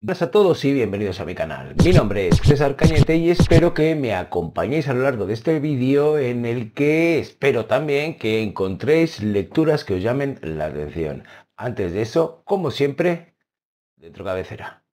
Buenas a todos y bienvenidos a mi canal. Mi nombre es César Cañete y espero que me acompañéis a lo largo de este vídeo en el que espero también que encontréis lecturas que os llamen la atención. Antes de eso, como siempre, dentro cabecera.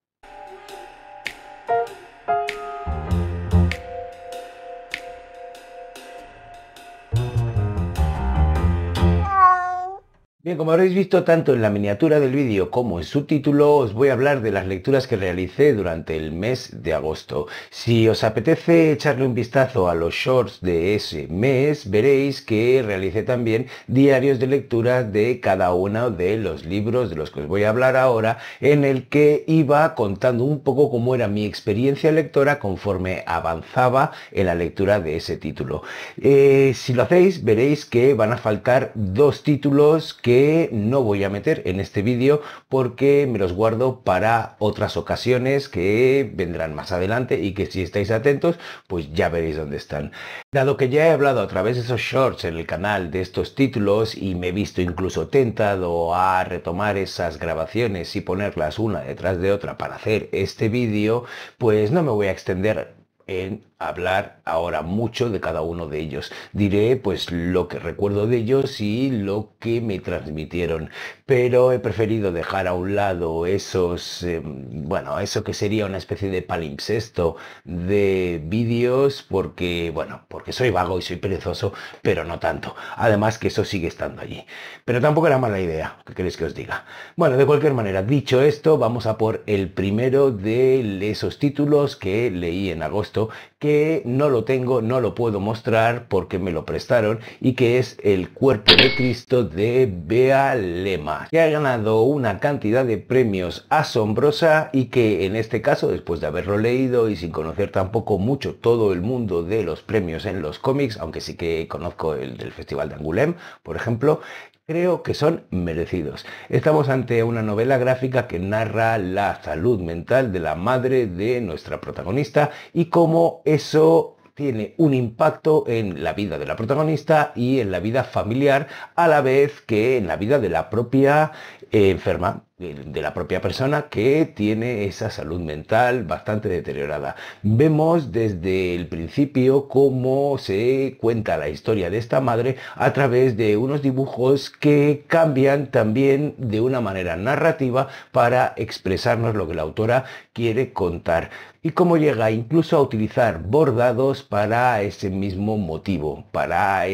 Bien, como habréis visto tanto en la miniatura del vídeo como en su título, os voy a hablar de las lecturas que realicé durante el mes de agosto. Si os apetece echarle un vistazo a los shorts de ese mes, veréis que realicé también diarios de lectura de cada uno de los libros de los que os voy a hablar ahora, en el que iba contando un poco cómo era mi experiencia lectora conforme avanzaba en la lectura de ese título. Si lo hacéis, veréis que van a faltar dos títulos que no voy a meter en este vídeo porque me los guardo para otras ocasiones que vendrán más adelante y que si estáis atentos pues ya veréis dónde están. Dado que ya he hablado a través de esos shorts en el canal de estos títulos y me he visto incluso tentado a retomar esas grabaciones y ponerlas una detrás de otra para hacer este vídeo, pues no me voy a extender en hablar ahora mucho de cada uno de ellos. Diré pues lo que recuerdo de ellos y lo que me transmitieron, pero he preferido dejar a un lado esos, bueno, eso que sería una especie de palimpsesto de vídeos porque, bueno, porque soy vago y soy perezoso, pero no tanto. Además que eso sigue estando allí. Pero tampoco era mala idea, ¿qué queréis que os diga? Bueno, de cualquier manera, dicho esto, vamos a por el primero de esos títulos que leí en agosto, que no lo tengo, no lo puedo mostrar porque me lo prestaron, y que es El cuerpo de Cristo de Bea Lema, que ha ganado una cantidad de premios asombrosa y que en este caso, después de haberlo leído y sin conocer tampoco mucho todo el mundo de los premios en los cómics, aunque sí que conozco el del Festival de Angoulême, por ejemplo, creo que son merecidos. Estamos ante una novela gráfica que narra la salud mental de la madre de nuestra protagonista y cómo eso tiene un impacto en la vida de la protagonista y en la vida familiar, a la vez que en la vida de la propia enferma, de la propia persona que tiene esa salud mental bastante deteriorada. Vemos desde el principio cómo se cuenta la historia de esta madre a través de unos dibujos que cambian también de una manera narrativa para expresarnos lo que la autora quiere contar, y cómo llega incluso a utilizar bordados para ese mismo motivo, para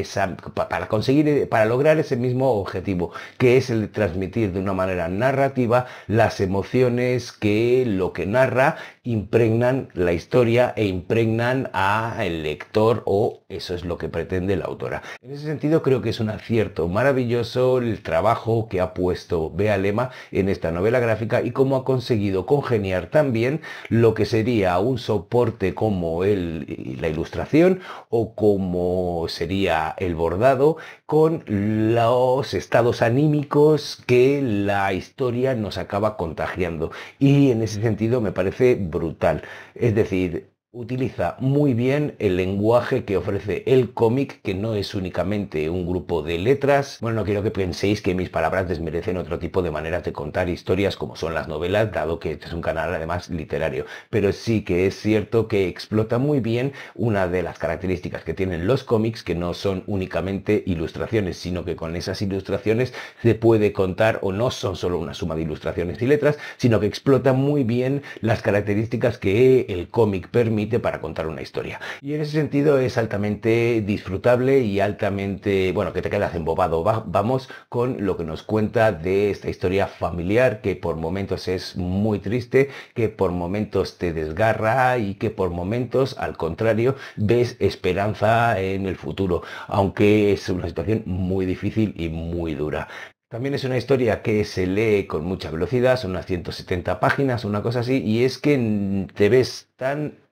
conseguir, para lograr ese mismo objetivo, que es el de transmitir de una manera narrativa las emociones que lo que narra impregnan la historia e impregnan al lector, o eso es lo que pretende la autora. En ese sentido creo que es un acierto maravilloso el trabajo que ha puesto Bea Lema en esta novela gráfica y cómo ha conseguido congeniar también lo que sería un soporte como la ilustración o como sería el bordado con los estados anímicos que la historia nos acaba contagiando, y en ese sentido me parece brutal. Es decir, utiliza muy bien el lenguaje que ofrece el cómic, que no es únicamente un grupo de letras. Bueno, no quiero que penséis que mis palabras desmerecen otro tipo de maneras de contar historias como son las novelas, dado que este es un canal además literario, pero sí que es cierto que explota muy bien una de las características que tienen los cómics, que no son únicamente ilustraciones, sino que con esas ilustraciones se puede contar, o no son solo una suma de ilustraciones y letras, sino que explota muy bien las características que el cómic permite para contar una historia. Y en ese sentido es altamente disfrutable y altamente, bueno, que te quedas embobado, vamos, con lo que nos cuenta de esta historia familiar, que por momentos es muy triste, que por momentos te desgarra y que por momentos, al contrario, ves esperanza en el futuro, aunque es una situación muy difícil y muy dura. También es una historia que se lee con mucha velocidad, son unas 170 páginas, una cosa así, y es que te ves tan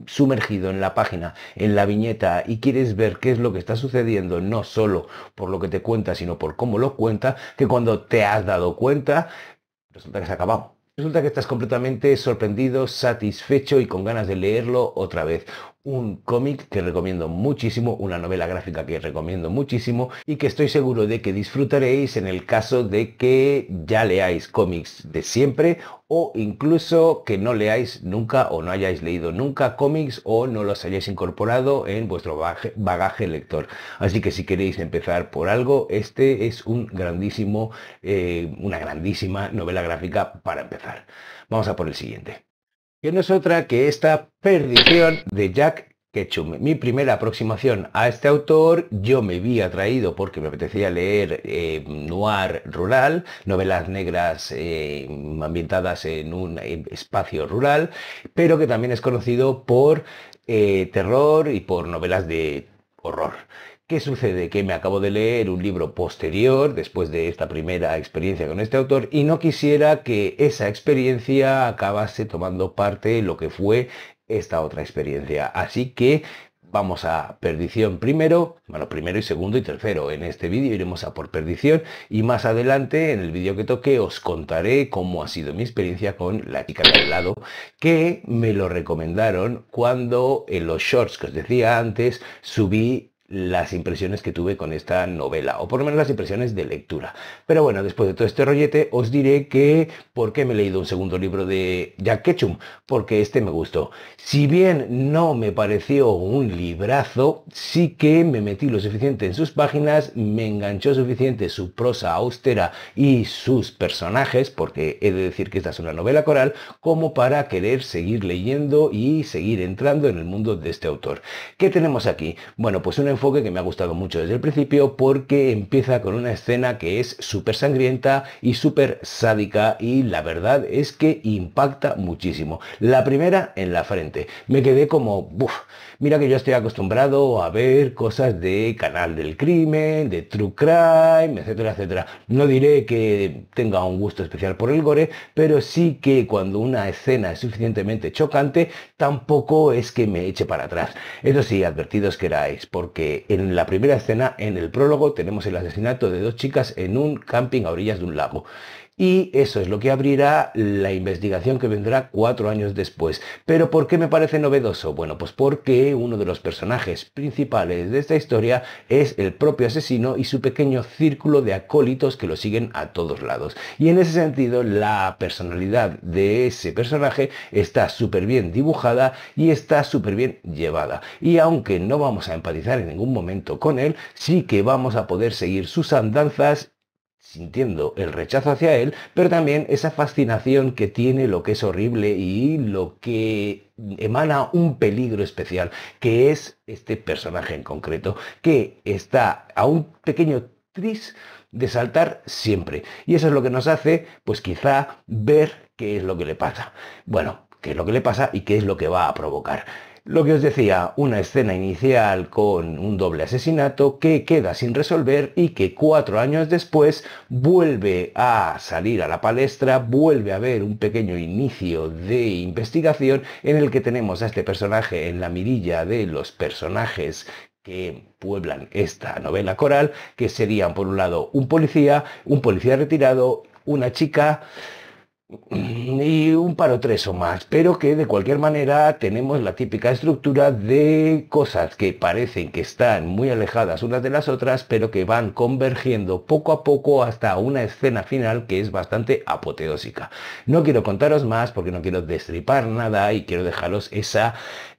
sumergido en la página, en la viñeta, y quieres ver qué es lo que está sucediendo, no solo por lo que te cuenta, sino por cómo lo cuenta, que cuando te has dado cuenta, resulta que se ha acabado. Resulta que estás completamente sorprendido, satisfecho y con ganas de leerlo otra vez. un cómic que recomiendo muchísimo, una novela gráfica que recomiendo muchísimo y que estoy seguro de que disfrutaréis en el caso de que ya leáis cómics de siempre o incluso que no leáis nunca o no hayáis leído nunca cómics o no los hayáis incorporado en vuestro bagaje lector. Así que si queréis empezar por algo, este es una grandísima novela gráfica para empezar. Vamos a por el siguiente, que no es otra que esta Perdición de Jack Ketchum. Mi primera aproximación a este autor, yo me vi atraído porque me apetecía leer noir rural, novelas negras ambientadas en un espacio rural, pero que también es conocido por terror y por novelas de horror. ¿Qué sucede? Que me acabo de leer un libro posterior, después de esta primera experiencia con este autor, y no quisiera que esa experiencia acabase tomando parte en lo que fue esta otra experiencia. Así que vamos a Perdición primero, bueno, primero y segundo y tercero. En este vídeo iremos a por Perdición y más adelante, en el vídeo que toque, os contaré cómo ha sido mi experiencia con La chica de al lado, que me lo recomendaron cuando en los shorts que os decía antes subí las impresiones que tuve con esta novela, o por lo menos las impresiones de lectura. Pero bueno, después de todo este rollete, os diré que ¿por qué me he leído un segundo libro de Jack Ketchum? Porque este me gustó. Si bien no me pareció un librazo, sí que me metí lo suficiente en sus páginas, me enganchó suficiente su prosa austera y sus personajes, porque he de decir que esta es una novela coral, como para querer seguir leyendo y seguir entrando en el mundo de este autor. ¿Qué tenemos aquí? Bueno, pues un enfoque que me ha gustado mucho desde el principio porque empieza con una escena que es súper sangrienta y súper sádica y la verdad es que impacta muchísimo. La primera en la frente. Me quedé como, ¡buf! Mira que yo estoy acostumbrado a ver cosas de canal del crimen, de true crime, etcétera, etcétera. No diré que tenga un gusto especial por el gore, pero sí que cuando una escena es suficientemente chocante, tampoco es que me eche para atrás. Eso sí, advertidos que erais, porque en la primera escena, en el prólogo, tenemos el asesinato de dos chicas en un camping a orillas de un lago. Y eso es lo que abrirá la investigación que vendrá 4 años después. ¿Pero por qué me parece novedoso? Bueno, pues porque uno de los personajes principales de esta historia es el propio asesino y su pequeño círculo de acólitos que lo siguen a todos lados. Y en ese sentido, la personalidad de ese personaje está súper bien dibujada y está súper bien llevada. Y aunque no vamos a empatizar en ningún momento con él, sí que vamos a poder seguir sus andanzas sintiendo el rechazo hacia él, pero también esa fascinación que tiene lo que es horrible y lo que emana un peligro especial, que es este personaje en concreto, que está a un pequeño tris de saltar siempre. Y eso es lo que nos hace, pues quizá, ver qué es lo que le pasa. Bueno, qué es lo que le pasa y qué es lo que va a provocar. Lo que os decía, una escena inicial con un doble asesinato que queda sin resolver y que 4 años después vuelve a salir a la palestra, vuelve a haber un pequeño inicio de investigación en el que tenemos a este personaje en la mirilla de los personajes que pueblan esta novela coral, que serían por un lado un policía retirado, una chica y un par o tres o más, pero que de cualquier manera tenemos la típica estructura de cosas que parecen que están muy alejadas unas de las otras, pero que van convergiendo poco a poco hasta una escena final que es bastante apoteósica. No quiero contaros más porque no quiero destripar nada y quiero dejaros esa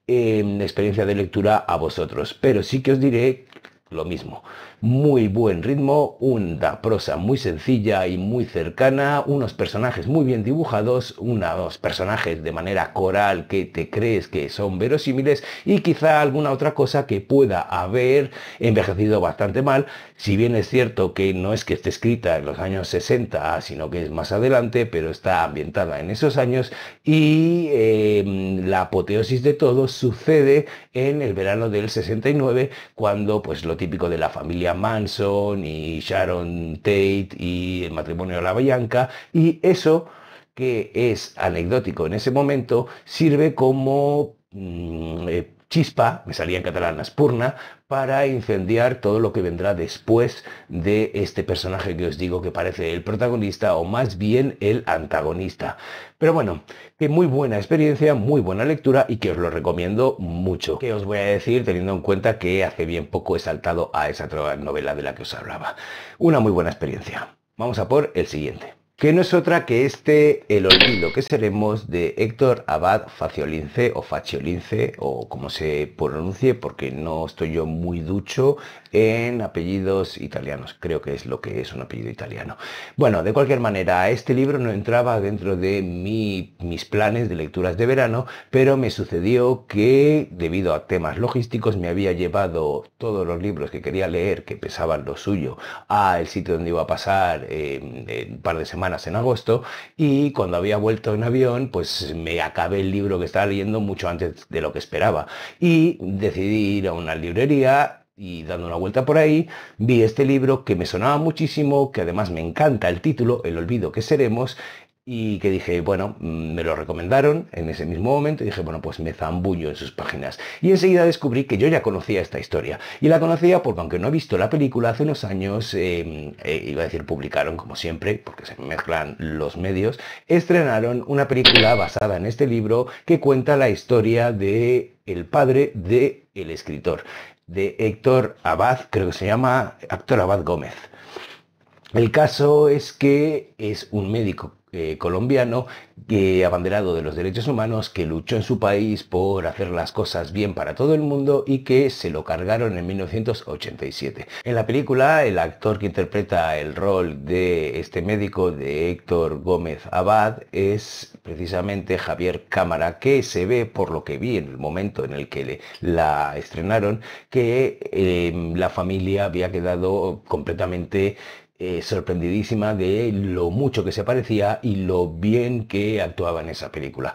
experiencia de lectura a vosotros, pero sí que os diré lo mismo. Muy buen ritmo, una prosa muy sencilla y muy cercana, unos personajes muy bien dibujados, unos personajes de manera coral que te crees que son verosímiles y quizá alguna otra cosa que pueda haber envejecido bastante mal, si bien es cierto que no es que esté escrita en los años 60, sino que es más adelante, pero está ambientada en esos años y la apoteosis de todo sucede en el verano del 69, cuando pues lo típico de la familia Manson y Sharon Tate y el matrimonio de la Bianca, y eso que es anecdótico en ese momento sirve como chispa, me salía en catalán espurna, para incendiar todo lo que vendrá después de este personaje que os digo que parece el protagonista o más bien el antagonista. Pero bueno, que muy buena experiencia, muy buena lectura y que os lo recomiendo mucho. ¿Qué os voy a decir teniendo en cuenta que hace bien poco he saltado a esa otra novela de la que os hablaba? Una muy buena experiencia. Vamos a por el siguiente, que no es otra que El olvido que seremos, de Héctor Abad Faciolince o Faciolince o como se pronuncie, porque no estoy yo muy ducho en apellidos italianos, creo que es lo que es un apellido italiano. Bueno, de cualquier manera, este libro no entraba dentro de mis planes de lecturas de verano, pero me sucedió que debido a temas logísticos me había llevado todos los libros que quería leer, que pesaban lo suyo, al sitio donde iba a pasar un par de semanas en agosto, y cuando había vuelto en avión pues me acabé el libro que estaba leyendo mucho antes de lo que esperaba y decidí ir a una librería y dando una vuelta por ahí vi este libro que me sonaba muchísimo, que además me encanta el título, El olvido que seremos, y que dije, bueno, me lo recomendaron en ese mismo momento y dije, bueno, pues me zambullo en sus páginas. Y enseguida descubrí que yo ya conocía esta historia. Y la conocía porque aunque no he visto la película, hace unos años, iba a decir publicaron, como siempre, porque se mezclan los medios, estrenaron una película basada en este libro que cuenta la historia de el padre de el escritor, de Héctor Abad, creo que se llama Héctor Abad Gómez. El caso es que es un médico colombiano abanderado de los derechos humanos, que luchó en su país por hacer las cosas bien para todo el mundo y que se lo cargaron en 1987. En la película, el actor que interpreta el rol de este médico, de Héctor Gómez Abad, es precisamente Javier Cámara, que se ve, por lo que vi en el momento en el que la estrenaron, que la familia había quedado completamente sorprendidísima de lo mucho que se parecía y lo bien que actuaba en esa película.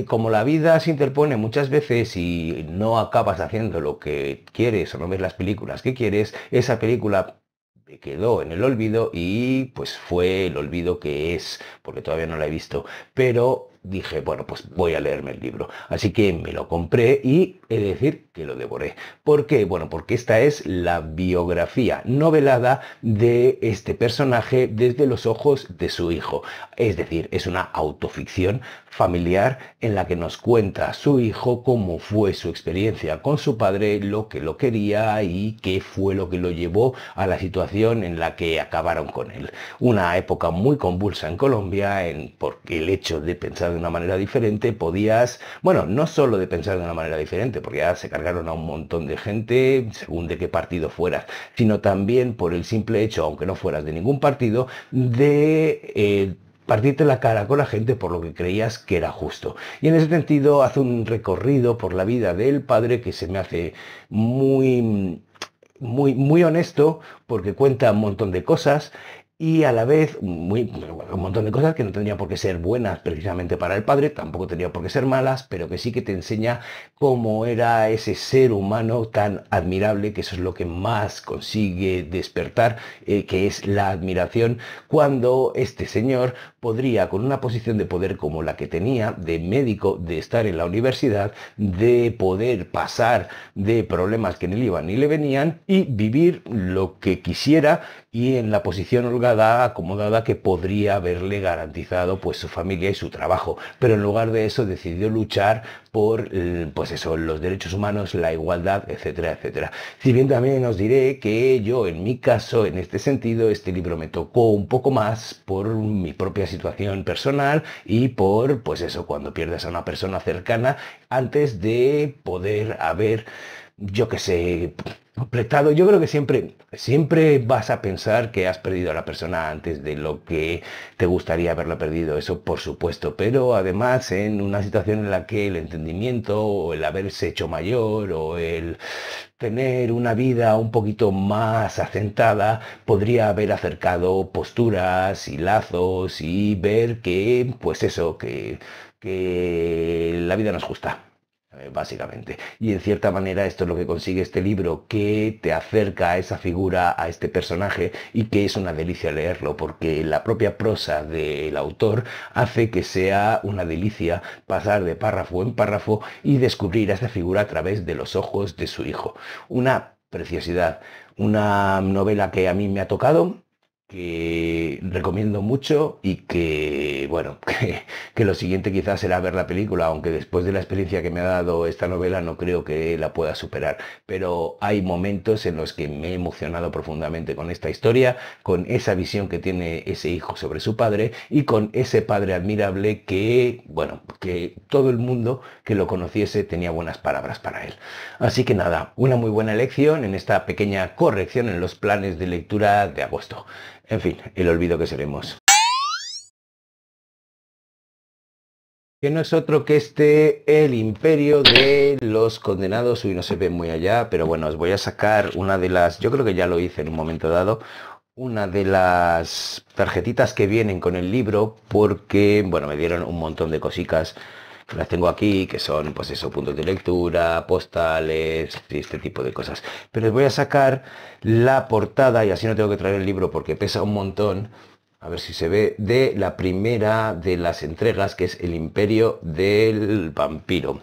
Como la vida se interpone muchas veces y no acabas haciendo lo que quieres o no ves las películas que quieres, esa película me quedó en el olvido y pues fue el olvido que es, porque todavía no la he visto, pero dije, bueno, pues voy a leerme el libro. Así que me lo compré y he de decir que lo devoré. ¿Por qué? Bueno, porque esta es la biografía novelada de este personaje desde los ojos de su hijo. Es decir, es una autoficción familiar en la que nos cuenta su hijo cómo fue su experiencia con su padre, lo que lo quería y qué fue lo que lo llevó a la situación en la que acabaron con él. Una época muy convulsa en Colombia, porque el hecho de pensar de una manera diferente podías, bueno, no solo de pensar de una manera diferente, porque ya se cargaron a un montón de gente según de qué partido fueras, sino también por el simple hecho, aunque no fueras de ningún partido, de partirte la cara con la gente por lo que creías que era justo. Y en ese sentido hace un recorrido por la vida del padre que se me hace muy honesto, porque cuenta un montón de cosas y a la vez un montón de cosas que no tendrían por qué ser buenas precisamente para el padre, tampoco tendrían por qué ser malas, pero que sí que te enseña cómo era ese ser humano tan admirable, que eso es lo que más consigue despertar, que es la admiración, cuando este señor podría, con una posición de poder como la que tenía, de médico, de estar en la universidad, de poder pasar de problemas que ni le iban ni le venían y vivir lo que quisiera y en la posición holgada, acomodada, que podría haberle garantizado pues su familia y su trabajo. Pero en lugar de eso decidió luchar por pues eso, los derechos humanos, la igualdad, etcétera, etcétera. Si bien también os diré que yo, en mi caso, en este sentido, este libro me tocó un poco más por mi propia situación personal y por, pues eso, cuando pierdes a una persona cercana, antes de poder haber, yo qué sé, completado. Yo creo que siempre vas a pensar que has perdido a la persona antes de lo que te gustaría haberla perdido, eso por supuesto, pero además en una situación en la que el entendimiento o el haberse hecho mayor o el tener una vida un poquito más asentada podría haber acercado posturas y lazos y ver que, pues eso, que la vida no es justa. básicamente. Y en cierta manera esto es lo que consigue este libro, que te acerca a esa figura, a este personaje, y que es una delicia leerlo, porque la propia prosa del autor hace que sea una delicia pasar de párrafo en párrafo y descubrir a esta figura a través de los ojos de su hijo. Una preciosidad, una novela que a mí me ha tocado, que recomiendo mucho y que, bueno, que lo siguiente quizás será ver la película, aunque después de la experiencia que me ha dado esta novela no creo que la pueda superar. Pero hay momentos en los que me he emocionado profundamente con esta historia, con esa visión que tiene ese hijo sobre su padre y con ese padre admirable que, bueno, que todo el mundo que lo conociese tenía buenas palabras para él. Así que nada, una muy buena elección en esta pequeña corrección en los planes de lectura de agosto. En fin, el olvido que seremos. Que no es otro que El Imperio de los Condenados. Uy, no se ve muy allá, pero bueno, os voy a sacar una de las, yo creo que ya lo hice en un momento dado, una de las tarjetitas que vienen con el libro, porque, bueno, me dieron un montón de cositas. Las tengo aquí, que son, pues eso, puntos de lectura, postales y este tipo de cosas. Pero os voy a sacar la portada, y así no tengo que traer el libro porque pesa un montón. A ver si se ve, de la primera de las entregas, que es El Imperio del Vampiro,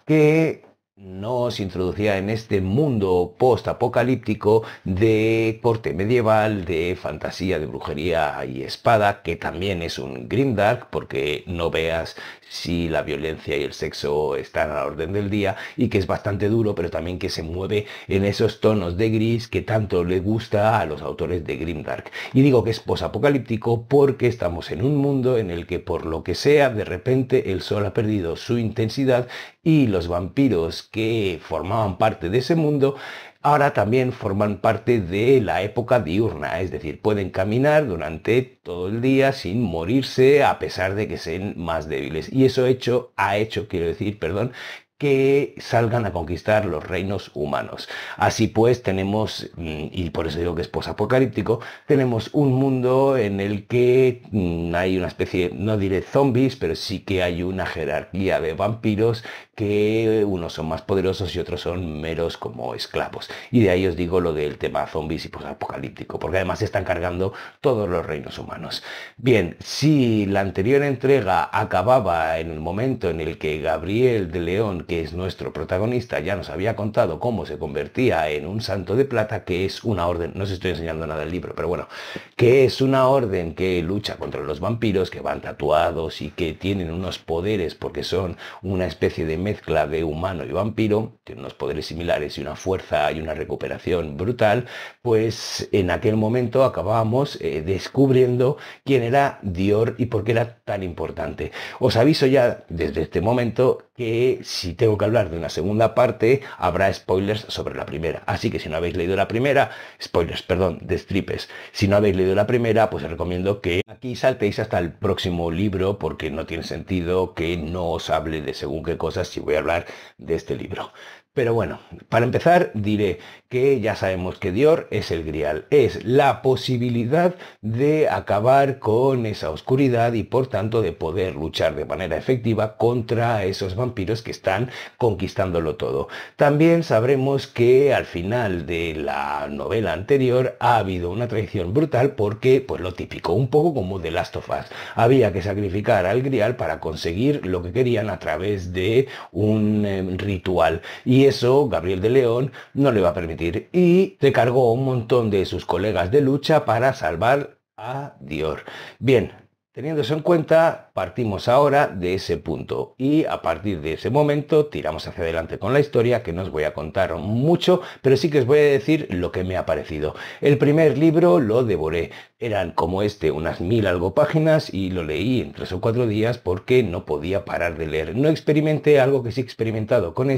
que nos introducía en este mundo post-apocalíptico de corte medieval, de fantasía, de brujería y espada, que también es un grimdark, porque no veas si la violencia y el sexo están a la orden del día, y que es bastante duro, pero también que se mueve en esos tonos de gris que tanto le gusta a los autores de grimdark. Y digo que es posapocalíptico porque estamos en un mundo en el que, por lo que sea, de repente el sol ha perdido su intensidad y los vampiros que formaban parte de ese mundo ahora también forman parte de la época diurna, es decir, pueden caminar durante todo el día sin morirse a pesar de que sean más débiles. Y eso ha hecho, quiero decir, perdón, que salgan a conquistar los reinos humanos. Así pues, tenemos, y por eso digo que es posapocalíptico, tenemos un mundo en el que hay una especie, no diré zombies, pero sí que hay una jerarquía de vampiros, que unos son más poderosos y otros son meros como esclavos. Y de ahí os digo lo del tema zombies y posapocalíptico, porque además se están cargando todos los reinos humanos. Bien, si la anterior entrega acababa en el momento en el que Gabriel de León, que es nuestro protagonista, ya nos había contado cómo se convertía en un santo de plata, que es una orden, no os estoy enseñando nada del libro, pero bueno, que es una orden que lucha contra los vampiros, que van tatuados y que tienen unos poderes porque son una especie de mezcla de humano y vampiro, tienen unos poderes similares y una fuerza y una recuperación brutal. Pues en aquel momento acabábamos descubriendo quién era Dior y por qué era tan importante. Os aviso ya desde este momento que si tengo que hablar de una segunda parte, habrá spoilers sobre la primera. Así que si no habéis leído la primera, spoilers, perdón, destripes. Si no habéis leído la primera, pues os recomiendo que aquí saltéis hasta el próximo libro, porque no tiene sentido que no os hable de según qué cosas si voy a hablar de este libro. Pero bueno, para empezar diré que ya sabemos que Dior es el Grial, es la posibilidad de acabar con esa oscuridad y por tanto de poder luchar de manera efectiva contra esos vampiros que están conquistándolo todo. También sabremos que al final de la novela anterior ha habido una traición brutal porque, pues lo típico, un poco como The Last of Us, había que sacrificar al Grial para conseguir lo que querían a través de un ritual. Y eso Gabriel de León no le va a permitir y se cargó un montón de sus colegas de lucha para salvar a Dior. Bien, teniendo eso en cuenta, partimos ahora de ese punto y a partir de ese momento tiramos hacia adelante con la historia, que no os voy a contar mucho, pero sí que os voy a decir lo que me ha parecido. El primer libro lo devoré, eran como unas 1000 algo páginas y lo leí en 3 o 4 días porque no podía parar de leer. No experimenté algo que sí he experimentado con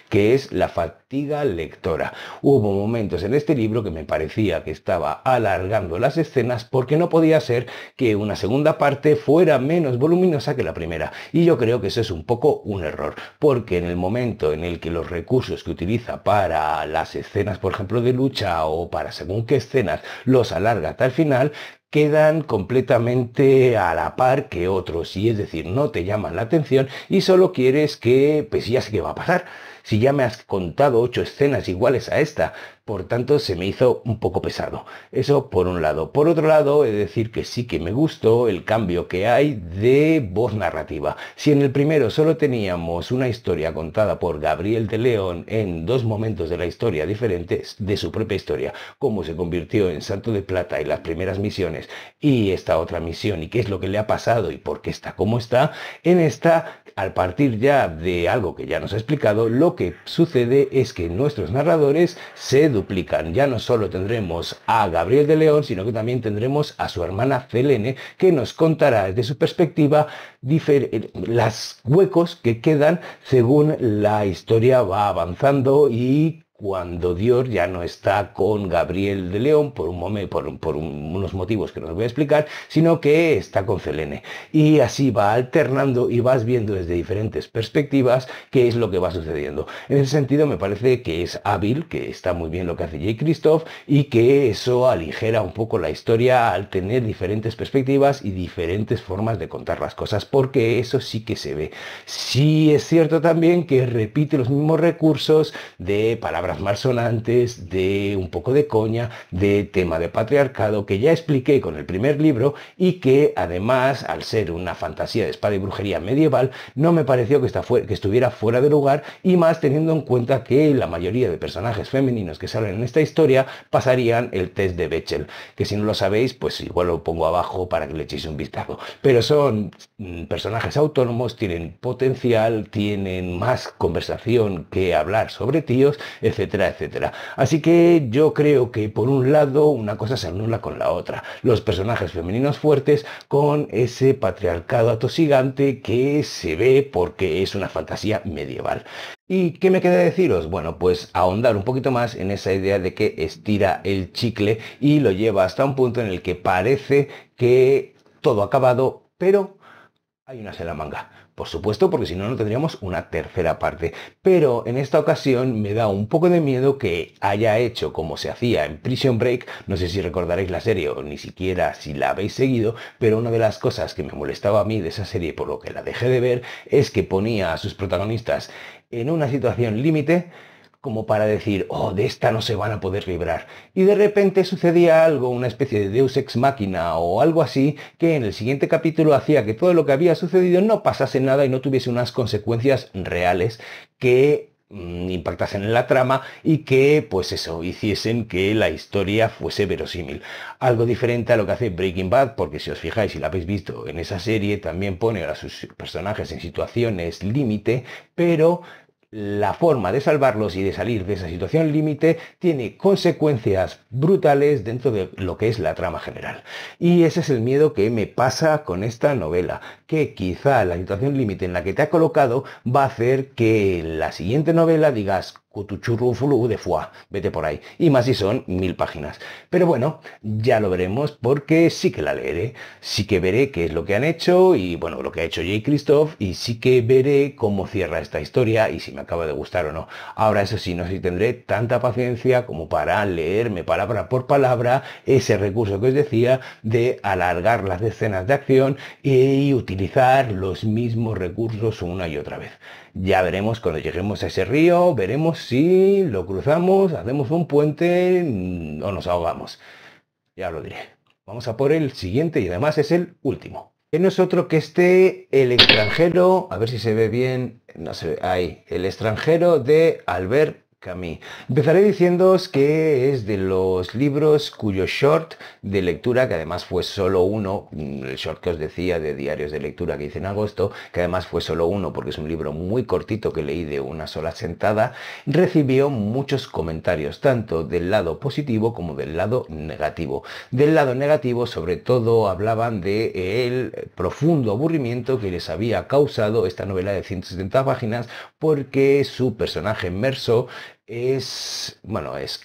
que es la fatiga lectora. Hubo momentos en este libro que me parecía que estaba alargando las escenas porque no podía ser que una segunda parte fuera menos voluminosa que la primera. Y yo creo que eso es un poco un error, porque en el momento en el que los recursos que utiliza para las escenas, por ejemplo, de lucha o para según qué escenas, los alarga hasta el final, quedan completamente a la par que otros, y es decir, no te llaman la atención y solo quieres que, pues ya sé qué va a pasar. Si ya me has contado 8 escenas iguales a esta, por tanto se me hizo un poco pesado. Eso por un lado. Por otro lado, he de decir que sí que me gustó el cambio que hay de voz narrativa. Si en el primero solo teníamos una historia contada por Gabriel de León en 2 momentos de la historia diferentes de su propia historia, cómo se convirtió en Santo de Plata y las primeras misiones y esta otra misión y qué es lo que le ha pasado y por qué está como está, en esta, al partir ya de algo que ya nos ha explicado, lo que sucede es que nuestros narradores se duplican. Ya no solo tendremos a Gabriel de León, sino que también tendremos a su hermana Selene, que nos contará desde su perspectiva los huecos que quedan según la historia va avanzando y cuando Dios ya no está con Gabriel de León por un momento, unos motivos que no os voy a explicar, sino que está con Selene. Y así va alternando y vas viendo desde diferentes perspectivas qué es lo que va sucediendo. En ese sentido me parece que es hábil, que está muy bien lo que hace Jay Christoph y que eso aligera un poco la historia al tener diferentes perspectivas y diferentes formas de contar las cosas, porque eso sí que se ve. Sí es cierto también que repite los mismos recursos de palabras malsonantes, de un poco de coña, de tema de patriarcado que ya expliqué con el primer libro y que además, al ser una fantasía de espada y brujería medieval, no me pareció que estuviera fuera de lugar, y más teniendo en cuenta que la mayoría de personajes femeninos que salen en esta historia pasarían el test de Bechdel, que si no lo sabéis, pues igual lo pongo abajo para que le echéis un vistazo. Pero son personajes autónomos, tienen potencial, tienen más conversación que hablar sobre tíos, etcétera, etcétera. Así que yo creo que por un lado una cosa se anula con la otra. Los personajes femeninos fuertes con ese patriarcado atosigante que se ve porque es una fantasía medieval. ¿Y qué me queda deciros? Bueno, pues ahondar un poquito más en esa idea de que estira el chicle y lo lleva hasta un punto en el que parece que todo ha acabado, pero hay una en la manga. Por supuesto, porque si no, no tendríamos una tercera parte. Pero en esta ocasión me da un poco de miedo que haya hecho como se hacía en Prison Break. No sé si recordaréis la serie o ni siquiera si la habéis seguido, pero una de las cosas que me molestaba a mí de esa serie, por lo que la dejé de ver, es que ponía a sus protagonistas en una situación límite como para decir, oh, de esta no se van a poder librar. Y de repente sucedía algo, una especie de Deus ex machina o algo así, que en el siguiente capítulo hacía que todo lo que había sucedido no pasase nada y no tuviese unas consecuencias reales que impactasen en la trama y que, pues eso, hiciesen que la historia fuese verosímil. Algo diferente a lo que hace Breaking Bad, porque si os fijáis, si la habéis visto en esa serie, también pone a sus personajes en situaciones límite, pero la forma de salvarlos y de salir de esa situación límite tiene consecuencias brutales dentro de lo que es la trama general. Y ese es el miedo que me pasa con esta novela, que quizá la situación límite en la que te ha colocado va a hacer que en la siguiente novela digas cutuchurrufulu de foie, vete por ahí. Y más si son 1000 páginas. Pero bueno, ya lo veremos porque sí que la leeré. Sí que veré qué es lo que han hecho y bueno, lo que ha hecho Jay Christoph, y sí que veré cómo cierra esta historia y si me acaba de gustar o no. Ahora eso sí, no sé si tendré tanta paciencia como para leerme palabra por palabra ese recurso que os decía de alargar las escenas de acción y utilizar los mismos recursos una y otra vez. Ya veremos cuando lleguemos a ese río, veremos si lo cruzamos, hacemos un puente o nos ahogamos. Ya lo diré. Vamos a por el siguiente y además es el último. Que no es otro que El extranjero, a ver si se ve bien, no se ve, ahí, El extranjero de Albert Camus. Empezaré diciéndoos que es de los libros cuyo short de lectura, que además fue solo uno, el short que os decía de diarios de lectura que hice en agosto, que además fue solo uno porque es un libro muy cortito que leí de una sola sentada, recibió muchos comentarios, tanto del lado positivo como del lado negativo. Del lado negativo, sobre todo, hablaban de el profundo aburrimiento que les había causado esta novela de 170 páginas porque su personaje Merso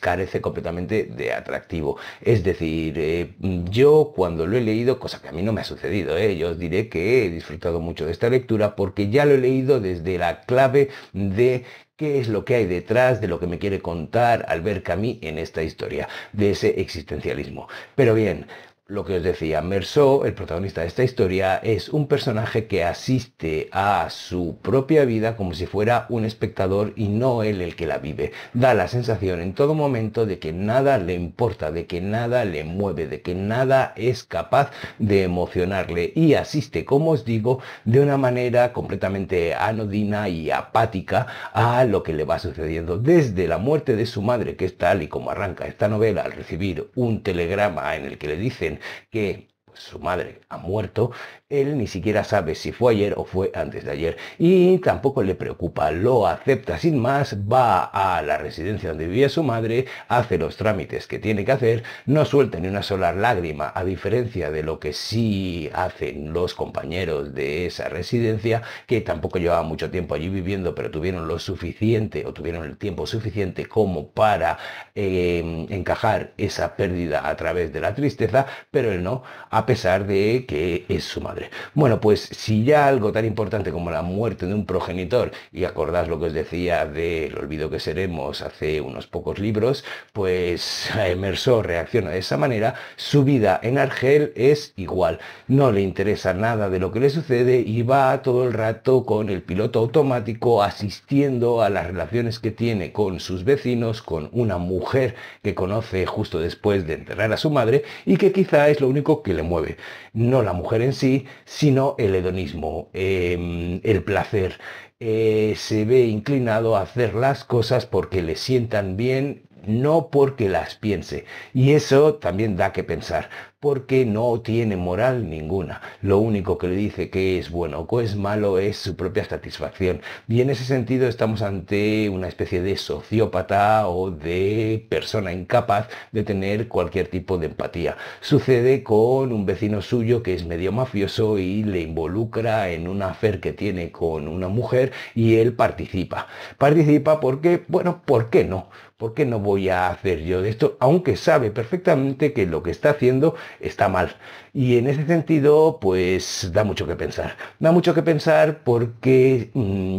carece completamente de atractivo. Es decir, yo cuando lo he leído, cosa que a mí no me ha sucedido, yo os diré que he disfrutado mucho de esta lectura porque ya lo he leído desde la clave de qué es lo que hay detrás de lo que me quiere contar Albert Camus en esta historia, de ese existencialismo. Pero bien, Lo que os decía, Meursault, el protagonista de esta historia, es un personaje que asiste a su propia vida como si fuera un espectador y no él el que la vive. Da la sensación en todo momento de que nada le importa, de que nada le mueve, de que nada es capaz de emocionarle y asiste, como os digo, de una manera completamente anodina y apática a lo que le va sucediendo. Desde la muerte de su madre, que es tal y como arranca esta novela, al recibir un telegrama en el que le dicen que pues, su madre ha muerto, él ni siquiera sabe si fue ayer o fue antes de ayer y tampoco le preocupa, lo acepta sin más, va a la residencia donde vivía su madre, hace los trámites que tiene que hacer, no suelta ni una sola lágrima, a diferencia de lo que sí hacen los compañeros de esa residencia, que tampoco llevaban mucho tiempo allí viviendo, pero tuvieron lo suficiente o tuvieron el tiempo suficiente como para encajar esa pérdida a través de la tristeza, pero él no, a pesar de que es su madre. Bueno, pues si ya algo tan importante como la muerte de un progenitor, y acordás lo que os decía del olvido que seremos hace unos pocos libros, pues Meursault reacciona de esa manera, su vida en Argel es igual. No le interesa nada de lo que le sucede y va todo el rato con el piloto automático asistiendo a las relaciones que tiene con sus vecinos, con una mujer que conoce justo después de enterrar a su madre y que quizá es lo único que le mueve. No la mujer en sí, sino el hedonismo, el placer. Se ve inclinado a hacer las cosas porque le sientan bien, no porque las piense. Y eso también da que pensar, porque no tiene moral ninguna. Lo único que le dice que es bueno o es malo es su propia satisfacción. Y en ese sentido estamos ante una especie de sociópata o de persona incapaz de tener cualquier tipo de empatía. Sucede con un vecino suyo que es medio mafioso y le involucra en un affair que tiene con una mujer y él participa. Participa porque, bueno, ¿por qué no? ¿Por qué no voy a hacer yo de esto? Aunque sabe perfectamente que lo que está haciendo está mal. Y en ese sentido, pues da mucho que pensar. Da mucho que pensar porque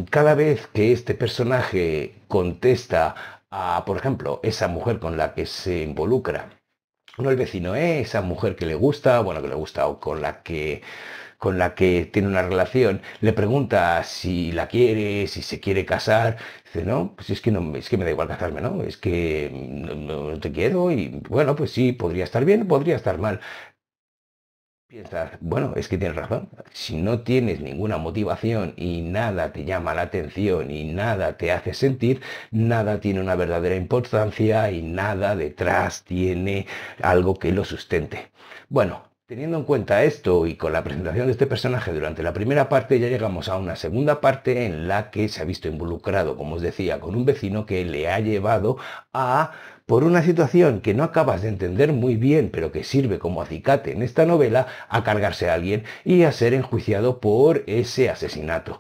cada vez que este personaje contesta a, por ejemplo, esa mujer con la que se involucra, no el vecino, esa mujer que le gusta, bueno, que le gusta o con la que tiene una relación, le pregunta si la quiere, si se quiere casar, dice, no, pues es que me da igual casarme, ¿no? Es que no te quiero y bueno, pues sí, podría estar bien, podría estar mal. Piensas, bueno, es que tienes razón. Si no tienes ninguna motivación y nada te llama la atención y nada te hace sentir, nada tiene una verdadera importancia y nada detrás tiene algo que lo sustente. Bueno, teniendo en cuenta esto y con la presentación de este personaje durante la primera parte, ya llegamos a una segunda parte en la que se ha visto involucrado, como os decía, con un vecino que le ha llevado a por una situación que no acabas de entender muy bien, pero que sirve como acicate en esta novela, a cargarse a alguien y a ser enjuiciado por ese asesinato.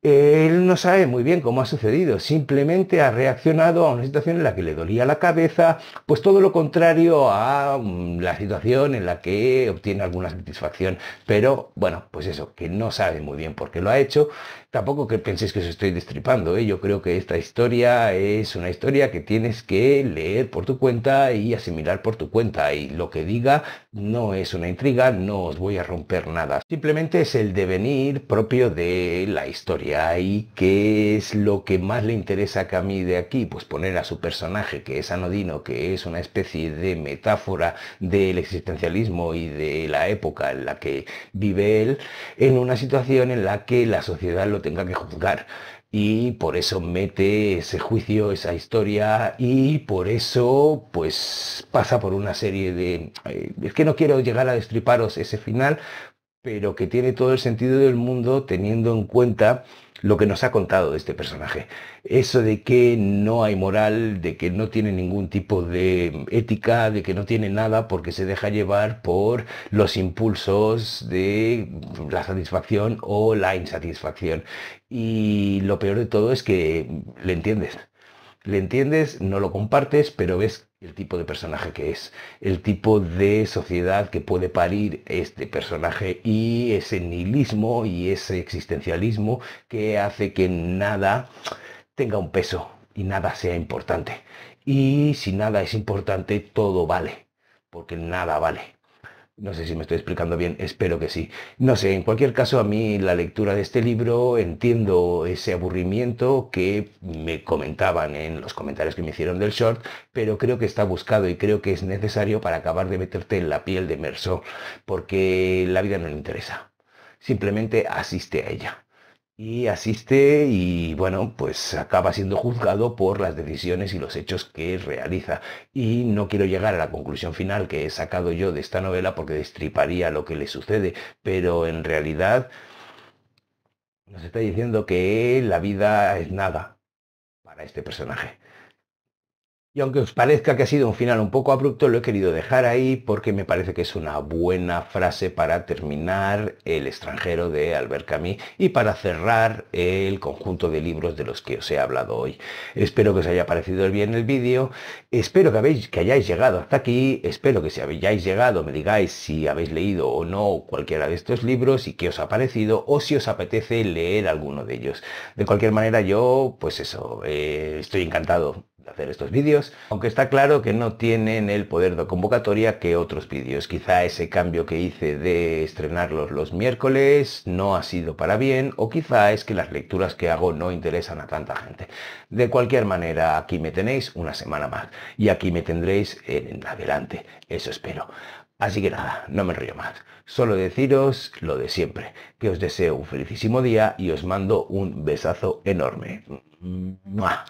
Él no sabe muy bien cómo ha sucedido, simplemente ha reaccionado a una situación en la que le dolía la cabeza, pues todo lo contrario a la situación en la que obtiene alguna satisfacción. Pero bueno, pues eso, que no sabe muy bien por qué lo ha hecho. Tampoco que penséis que os estoy destripando, ¿eh? Yo creo que esta historia es una historia que tienes que leer por tu cuenta y asimilar por tu cuenta. Y lo que diga no es una intriga, no os voy a romper nada. Simplemente es el devenir propio de la historia. ¿Y qué es lo que más le interesa a mí de aquí? Pues poner a su personaje, que es anodino, que es una especie de metáfora del existencialismo y de la época en la que vive él, en una situación en la que la sociedad lo tenga que juzgar. Y por eso mete ese juicio, esa historia, y por eso pues pasa por una serie de... es que no quiero llegar a destriparos ese final, pero que tiene todo el sentido del mundo teniendo en cuenta lo que nos ha contado de este personaje. Eso de que no hay moral, de que no tiene ningún tipo de ética, de que no tiene nada porque se deja llevar por los impulsos de la satisfacción o la insatisfacción. Y lo peor de todo es que le entiendes. Le entiendes, no lo compartes, pero ves el tipo de personaje que es, el tipo de sociedad que puede parir este personaje y ese nihilismo y ese existencialismo que hace que nada tenga un peso y nada sea importante. Y si nada es importante, todo vale, porque nada vale. No sé si me estoy explicando bien, espero que sí. No sé, en cualquier caso, a mí la lectura de este libro entiendo ese aburrimiento que me comentaban en los comentarios que me hicieron del short, pero creo que está buscado y creo que es necesario para acabar de meterte en la piel de Merceau, porque la vida no le interesa. Simplemente asiste a ella. Y asiste y bueno, pues acaba siendo juzgado por las decisiones y los hechos que realiza. Y no quiero llegar a la conclusión final que he sacado yo de esta novela porque destriparía lo que le sucede, pero en realidad nos está diciendo que la vida es nada para este personaje. Y aunque os parezca que ha sido un final un poco abrupto, lo he querido dejar ahí porque me parece que es una buena frase para terminar El extranjero de Albert Camus y para cerrar el conjunto de libros de los que os he hablado hoy. Espero que os haya parecido bien el vídeo, espero que hayáis llegado hasta aquí, espero que si hayáis llegado me digáis si habéis leído o no cualquiera de estos libros y qué os ha parecido o si os apetece leer alguno de ellos. De cualquier manera yo, pues eso, estoy encantado de hacer estos vídeos, aunque está claro que no tienen el poder de convocatoria que otros vídeos. Quizá ese cambio que hice de estrenarlos los miércoles no ha sido para bien, o quizá es que las lecturas que hago no interesan a tanta gente. De cualquier manera, aquí me tenéis una semana más y aquí me tendréis en adelante, eso espero. Así que nada, no me enrollo más. Solo deciros lo de siempre, que os deseo un felicísimo día y os mando un besazo enorme. ¡Mua!